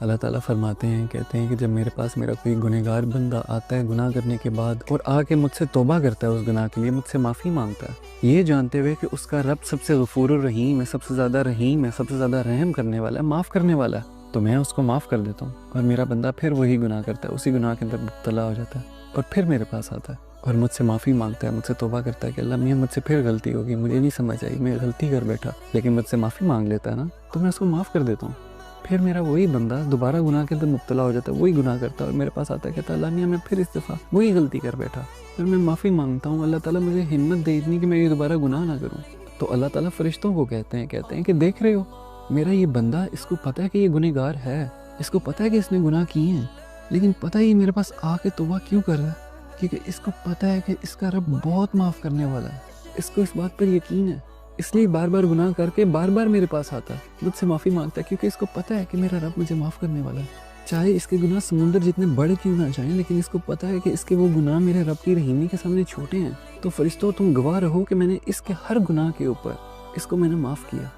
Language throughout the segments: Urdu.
اللہ تعالیٰ فرماتے ہیں، کہتے ہیں کہ جب میرے پاس میرا کوئی گنہگار بندہ آتا ہے گناہ کرنے کے بعد اور آ کے مجھ سے توبہ کرتا ہے، اس گناہ کے لیے مجھ سے معافی مانگتا ہے، یہ جانتے ہوئے کہ اس کا رب سب سے غفور الرحیم ہے، سب سے زیادہ رحیم ہے، سب سے زیادہ رحم کرنے والا ہے، معاف کرنے والا ہے، تو میں اس کو معاف کر دیتا ہوں، اور میرا بندہ پھر وہی گناہ کرتا ہے، اسی گناہ کے اندر مبتلا ہو جاتا ہے، اور پھر میرے پاس آتا ہے اور مجھ سے معافی مانگتا ہے، مجھ سے توبہ کرتا ہے کہ اللہ میاں مجھ سے پھر غلطی ہوگی، مجھے نہیں سمجھ آئی، میں غلطی کر بیٹھا، لیکن مجھ سے معافی مانگ لیتا ہے نا، تو میں اس کو معاف کر دیتا ہوں۔ پھر میرا وہی بندہ دوبارہ گناہ کے اندر مبتلا ہو جاتا ہے، وہی گناہ کرتا ہے اور میرے پاس آتا ہے، کہتا ہے اللہ میاں میں پھر اس دفعہ وہی غلطی کر بیٹھا، پھر میں معافی مانگتا ہوں، اللہ تعالیٰ مجھے ہمت دے اتنی کہ میں یہ دوبارہ گناہ نہ کروں۔ تو اللہ تعالیٰ فرشتوں کو کہتے ہیں کہ دیکھ رہے ہو میرا یہ بندہ، اس کو پتہ ہے کہ یہ گنہگار ہے، اس کو پتہ ہے کہ اس نے گناہ کیے ہیں، لیکن پتہ ہی میرے پاس آ کے توبہ کیوں کر رہا ہے؟ کیونکہ اس کو پتہ ہے کہ اس کا رب بہت معاف کرنے والا ہے، اس کو اس بات پر یقین ہے، اس لیے بار بار گناہ کر کے بار بار میرے پاس آتا ہے، مجھ سے معافی مانگتا ہے، کیونکہ اس کو پتہ ہے کہ میرا رب مجھے معاف کرنے والا ہے، چاہے اس کے گناہ سمندر جتنے بڑے کیوں نہ جائیں، لیکن اس کو پتہ ہے کہ اس کے وہ گناہ میرے رب کی رحیمی کے سامنے چھوٹے ہیں۔ تو فرشتوں تم گواہ رہو کہ میں نے اس کے ہر گناہ کے اوپر اس کو میں نے معاف کیا۔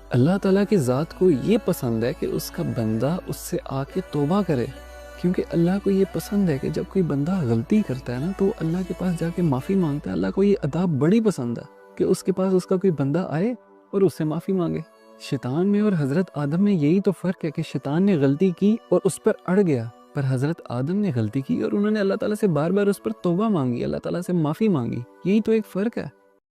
اللہ تعالیٰ کی ذات کو یہ پسند ہے کہ اس کا بندہ اس سے آ کے توبہ کرے، کیونکہ اللہ کو یہ پسند ہے کہ جب کوئی بندہ غلطی کرتا ہے نا تو اللہ کے پاس جا کے معافی مانگتا ہے۔ اللہ کو یہ ادا بڑی پسند ہے کہ اس کے پاس اس کا کوئی بندہ آئے اور اس سے معافی مانگے۔ شیطان میں اور حضرت آدم میں یہی تو فرق ہے کہ شیطان نے غلطی کی اور اس پر اڑ گیا، پر حضرت آدم نے غلطی کی اور انہوں نے اللہ تعالیٰ سے بار بار اس پر توبہ مانگی، اللہ تعالیٰ سے معافی مانگی، یہی تو ایک فرق ہے۔